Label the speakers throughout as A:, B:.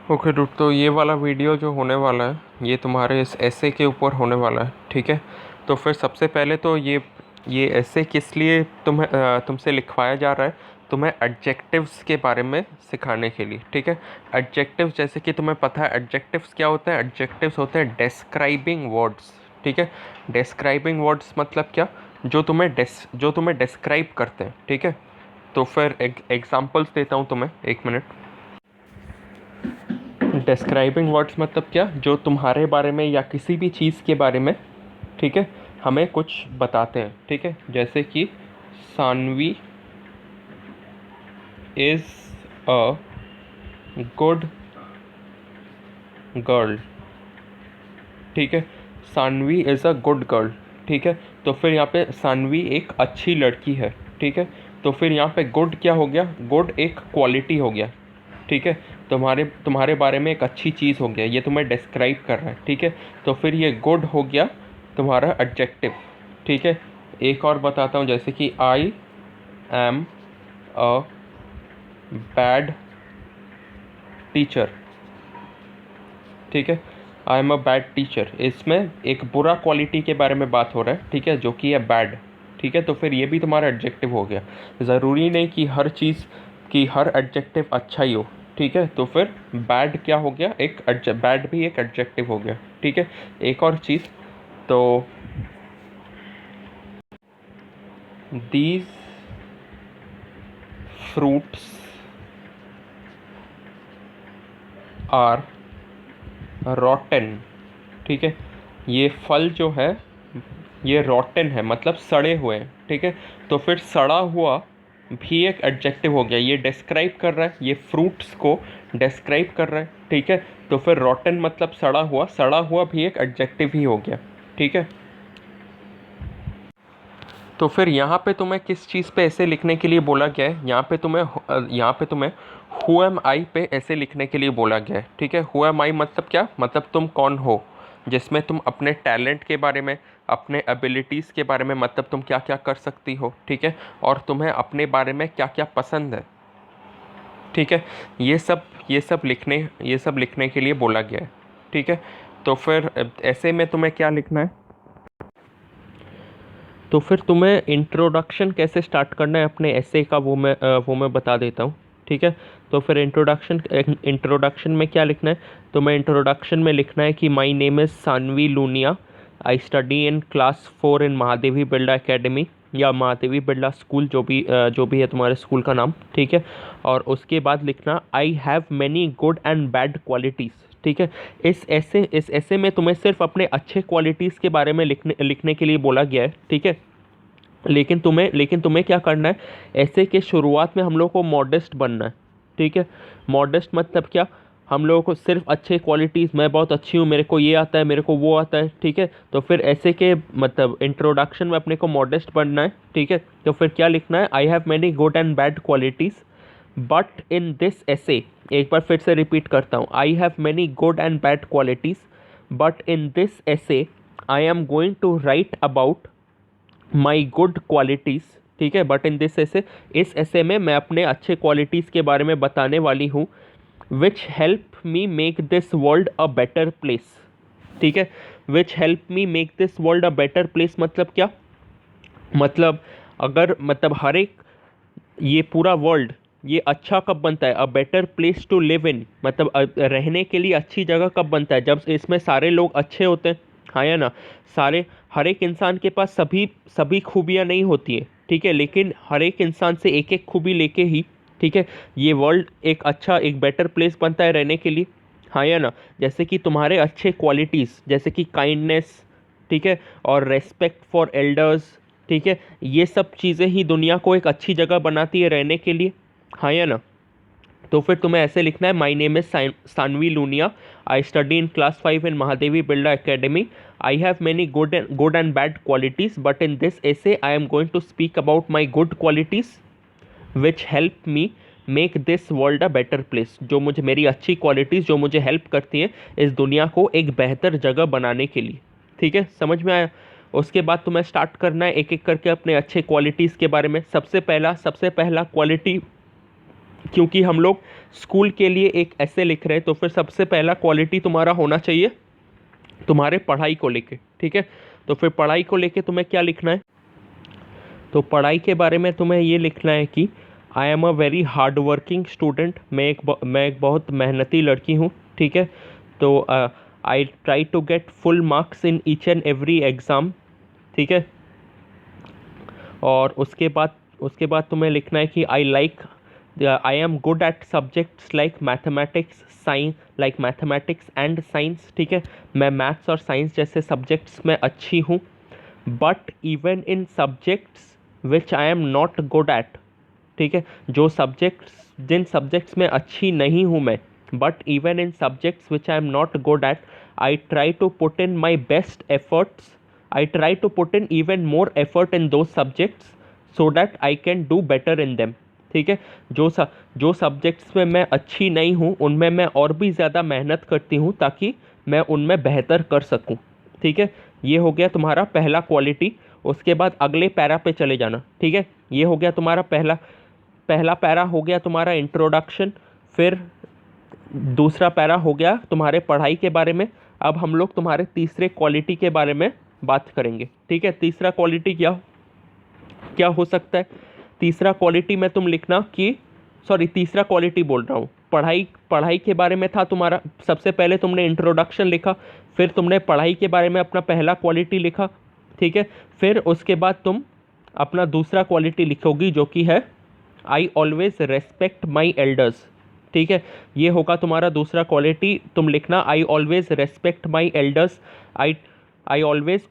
A: Okay dude, तो ये वाला वीडियो जो होने वाला है ये तुम्हारे इस ऐसे के ऊपर होने वाला है, ठीक है। तो फिर सबसे पहले तो ये ऐसे किस लिए तुमसे लिखवाया जा रहा है, तुम्हें एडजेक्टिव्स के बारे में सिखाने के लिए, ठीक है। एडजेक्टिव्स, जैसे कि तुम्हें पता है एडजेक्टिव्स क्या होता है। एडजेक्टिव्स होते हैं डिस्क्राइबिंग वर्ड्स, ठीक है। डिस्क्राइबिंग वर्ड्स मतलब क्या, जो तुम्हें डिस्क्राइब करते हैं, ठीक है। तो फिर एग्जांपल्स देता हूँ तुम्हें, एक मिनट। डिस्क्राइबिंग वर्ड्स मतलब क्या, जो तुम्हारे बारे में या किसी भी चीज़ के बारे में, ठीक है, हमें कुछ बताते हैं, ठीक है। जैसे कि Saanvi is a good girl, ठीक है। Saanvi is a good girl, ठीक है। तो फिर यहाँ पे सानवी एक अच्छी लड़की है, ठीक है। तो फिर यहाँ पे गुड क्या हो गया, गुड एक क्वालिटी हो गया, ठीक है। तुम्हारे तुम्हारे बारे में एक अच्छी चीज़ हो गया, ये तुम्हें डिस्क्राइब कर रहा है, ठीक है। तो फिर ये गुड हो गया तुम्हारा एडजेक्टिव, ठीक है। एक और बताता हूँ, जैसे कि I am a bad teacher, ठीक है। I am a bad teacher, इसमें एक बुरा क्वालिटी के बारे में बात हो रहा है, ठीक है, जो कि है बैड, ठीक है। तो फिर ये भी तुम्हारा एडजेक्टिव हो गया। ज़रूरी नहीं कि हर चीज़ की हर एडजेक्टिव अच्छा ही हो, ठीक है। तो फिर बैड क्या हो गया, एक बैड भी एक एडजेक्टिव हो गया, ठीक है। एक और चीज़, तो दीज फ्रूट्स आर रॉटन, ठीक है। ये फल जो है ये रॉटन है, मतलब सड़े हुए हैं, ठीक है। तो फिर सड़ा हुआ भी एक एडजेक्टिव हो गया, ये डिस्क्राइब कर रहा है, ये फ्रूट्स को डिस्क्राइब कर रहा है, ठीक है। तो फिर रॉटन मतलब सड़ा हुआ भी एक एडजेक्टिव ही हो गया, ठीक है। तो फिर यहाँ पे तुम्हें किस चीज़ पे ऐसे लिखने के लिए बोला गया है, यहाँ पे तुम्हें हु एम आई पे ऐसे लिखने के लिए बोला गया है, ठीक है। हु एम आई मतलब क्या, मतलब तुम कौन हो, जिसमें तुम अपने टैलेंट के बारे में, अपने एबिलिटीज़ के बारे में, मतलब तुम क्या क्या कर सकती हो, ठीक है। और तुम्हें अपने बारे में क्या क्या पसंद है, ठीक है। ये सब लिखने के लिए बोला गया है, ठीक है। तो फिर ऐसे में तुम्हें क्या लिखना है, तो फिर तुम्हें इंट्रोडक्शन कैसे स्टार्ट करना है अपने ऐसे का, वो मैं बता देता हूँ, ठीक है। तो फिर इंट्रोडक्शन में क्या लिखना है, तो मैं इंट्रोडक्शन में लिखना है कि my name is Saanvi Luniya, I study in class 4 in Mahadevi Birla academy, या महादेवी बिरला स्कूल, जो भी है तुम्हारे स्कूल का नाम, ठीक है। और उसके बाद लिखना आई have many good and bad qualities, ठीक है। इस ऐसे में तुम्हें सिर्फ अपने अच्छे क्वालिटीज़ के बारे में लिखने के लिए बोला गया है, ठीक है। लेकिन तुम्हें क्या करना है, ऐसे के शुरुआत में हम लोग को मॉडेस्ट बनना है, ठीक है। मॉडेस्ट मतलब क्या, हम लोगों को सिर्फ अच्छे क्वालिटीज़, मैं बहुत अच्छी हूँ, मेरे को ये आता है, मेरे को वो आता है, ठीक है। तो फिर ऐसे के मतलब इंट्रोडक्शन में अपने को मॉडेस्ट बनना है, ठीक है। तो फिर क्या लिखना है, I have many good and bad qualities but in this essay, एक बार फिर से रिपीट करता हूँ, I have many good and bad qualities but in this essay I am going to write about my good qualities, ठीक है। But in this ऐसे, इस ऐसे में मैं अपने अच्छे क्वालिटीज़ के बारे में बताने वाली हूँ, विच help me make this world a better place, ठीक है। विच help me make this world a better place मतलब क्या, मतलब अगर मतलब हर एक, ये पूरा वर्ल्ड ये अच्छा कब बनता है, a better place to live in, मतलब रहने के लिए अच्छी जगह कब बनता है, जब इसमें सारे लोग अच्छे होते हैं, हाँ या ना। सारे, हर एक इंसान के पास सभी सभी खूबियाँ नहीं होती हैं, ठीक है, लेकिन हर एक इंसान से एक एक खूबी लेके ही, ठीक है, ये वर्ल्ड एक अच्छा, एक बेटर प्लेस बनता है रहने के लिए, हाँ या ना। जैसे कि तुम्हारे अच्छे क्वालिटीज़, जैसे कि काइंडनेस, ठीक है, और रेस्पेक्ट फॉर एल्डर्स, ठीक है, ये सब चीज़ें ही दुनिया को एक अच्छी जगह बनाती है रहने के लिए, हाँ या ना। तो फिर तुम्हें ऐसे लिखना है, my name is Sanvi Luniya, I study in class 5 in Mahadevi Birla Academy, I have many good and bad qualities but in this essay I am going to speak about my good qualities which help me make this world a better place, जो मुझे, मेरी अच्छी qualities जो मुझे help करती हैं इस दुनिया को एक बेहतर जगह बनाने के लिए, ठीक है। समझ में आया। उसके बाद तुम्हें स्टार्ट करना है एक एक करके अपने अच्छे क्वालिटीज़ के बारे में। सबसे पहला क्वालिटी क्योंकि हम लोग स्कूल के लिए एक ऐसे लिख रहे हैं, तो फिर सबसे पहला क्वालिटी तुम्हारा होना चाहिए तुम्हारे पढ़ाई को लेके, ठीक है। तो फिर पढ़ाई को लेके तुम्हें क्या लिखना है? तो पढ़ाई के बारे में तुम्हें ये लिखना है कि I am a very hard working student, मैं एक बहुत मेहनती लड़की हूँ, ठीक है। तो I try to get full marks in each and every exam, ठीक है। और उसके बाद तुम्हें लिखना है कि I am good at subjects like mathematics and science, ठीक है। मैं मैथ्स और साइंस जैसे सब्जेक्ट्स में अच्छी हूँ। But even in subjects which I am not good at, ठीक है। जिन सब्जेक्ट्स में अच्छी नहीं हूँ मैं, but even in subjects which I am not good at, I try to put in my best efforts, I try to put in even more effort in those subjects so that I can do better in them, ठीक है। जो subjects में मैं अच्छी नहीं हूँ उनमें मैं और भी ज़्यादा मेहनत करती हूँ ताकि मैं उनमें बेहतर कर सकूँ, ठीक है। ये हो गया तुम्हारा पहला क्वालिटी। उसके बाद अगले पैरा पे चले जाना, ठीक है। ये हो गया तुम्हारा पहला पैरा हो गया तुम्हारा इंट्रोडक्शन। फिर दूसरा पैरा हो गया तुम्हारे पढ़ाई के बारे में। अब हम लोग तुम्हारे तीसरे क्वालिटी के बारे में बात करेंगे, ठीक है। तीसरा क्वालिटी क्या क्या हो सकता है? तीसरा क्वालिटी में तुम लिखना कि तीसरा क्वालिटी बोल रहा हूँ, पढ़ाई के बारे में था तुम्हारा। सबसे पहले तुमने इंट्रोडक्शन लिखा, फिर तुमने पढ़ाई के बारे में अपना पहला क्वालिटी लिखा, ठीक है। फिर उसके बाद तुम अपना दूसरा क्वालिटी लिखोगी जो कि है I always respect my elders, ठीक है। ये होगा तुम्हारा दूसरा क्वालिटी। तुम लिखना I always respect my elders, I I always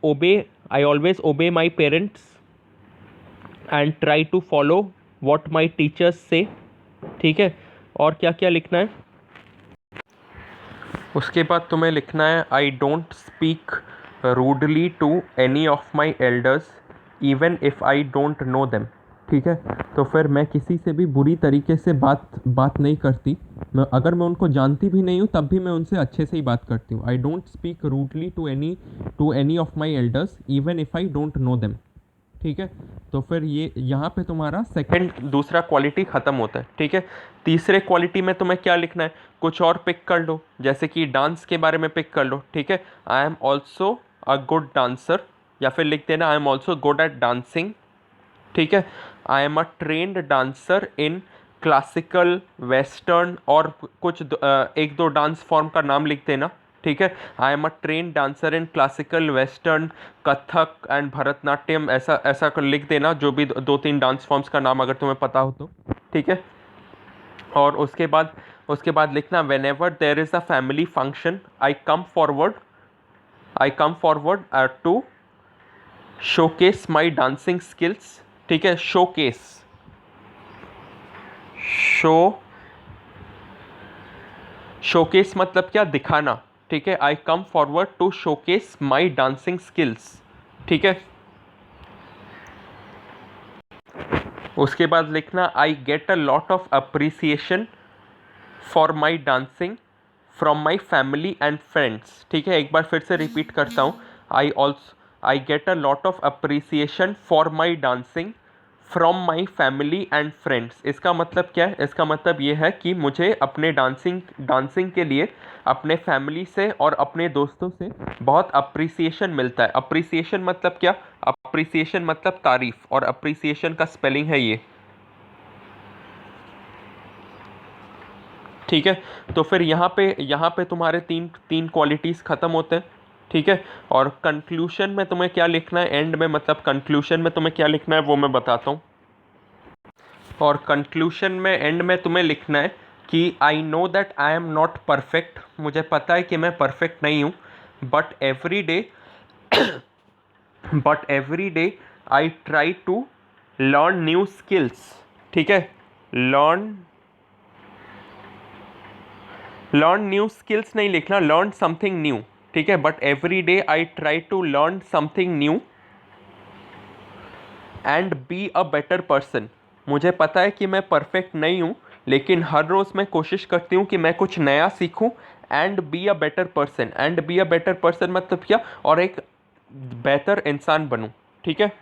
A: obey my parents and try to follow what my teachers say, ठीक है। और क्या क्या लिखना है? उसके बाद तुम्हें लिखना है I don't speak rudely to any of my elders even if I don't know them, ठीक है। तो फिर मैं किसी से भी बुरी तरीके से बात नहीं करती। अगर मैं उनको जानती भी नहीं हूँ तब भी मैं उनसे अच्छे से ही बात करती हूँ। I don't speak rudely to any of my elders even if I don't know them, ठीक है। तो फिर ये यहाँ पे तुम्हारा दूसरा क्वालिटी ख़त्म होता है, ठीक है। तीसरे क्वालिटी में तुम्हें क्या लिखना है? कुछ और पिक कर लो, जैसे कि डांस के बारे में पिक कर लो, ठीक है। I am also a good dancer, या फिर लिख देना I am also good at dancing, ठीक है। I am a trained dancer in classical, western और एक दो डांस फॉर्म का नाम लिख देना, ठीक है। I am a train dancer in classical, western, Kathak and Bharatanatyam, ऐसा कर लिख देना, जो भी दो तीन डांस फॉर्म्स का नाम अगर तुम्हें पता हो तो, ठीक है। और उसके बाद लिखना whenever there is a family function I come forward to showcase my dancing skills, ठीक है। शोकेस मतलब क्या? दिखाना, ठीक है। I come forward to showcase my dancing skills, ठीक है। उसके बाद लिखना I get a lot of appreciation for my dancing from my family and friends, ठीक है। एक बार फिर से रिपीट करता हूँ, I get a lot of appreciation for my dancing from my family and friends. इसका मतलब क्या है? इसका मतलब ये है कि मुझे अपने डांसिंग के लिए अपने फैमिली से और अपने दोस्तों से बहुत अप्रिसिएशन मिलता है। अप्रिसिएशन मतलब क्या? अप्रिसिएशन मतलब तारीफ, और अप्रिसिएशन का स्पेलिंग है ये, ठीक है। तो फिर यहाँ पे तुम्हारे तीन क्वालिटीज़ ख़त्म होते हैं, ठीक है। और कंक्लूशन में तुम्हें क्या लिखना है? एंड में मतलब कंक्लूशन में तुम्हें क्या लिखना है वो मैं बताता हूँ। और कंक्लूशन में एंड में तुम्हें लिखना है कि I know that I am not perfect, मुझे पता है कि मैं परफेक्ट नहीं हूँ, but every day I try to learn new skills, ठीक है। लर्न न्यू स्किल्स नहीं लिखना, लर्न समथिंग न्यू, ठीक है। But every day I try to learn something new and be a better person. मुझे पता है कि मैं परफेक्ट नहीं हूँ, लेकिन हर रोज़ मैं कोशिश करती हूँ कि मैं कुछ नया सीखूँ। And be a better person मतलब क्या? और एक बेहतर इंसान बनूँ, ठीक है।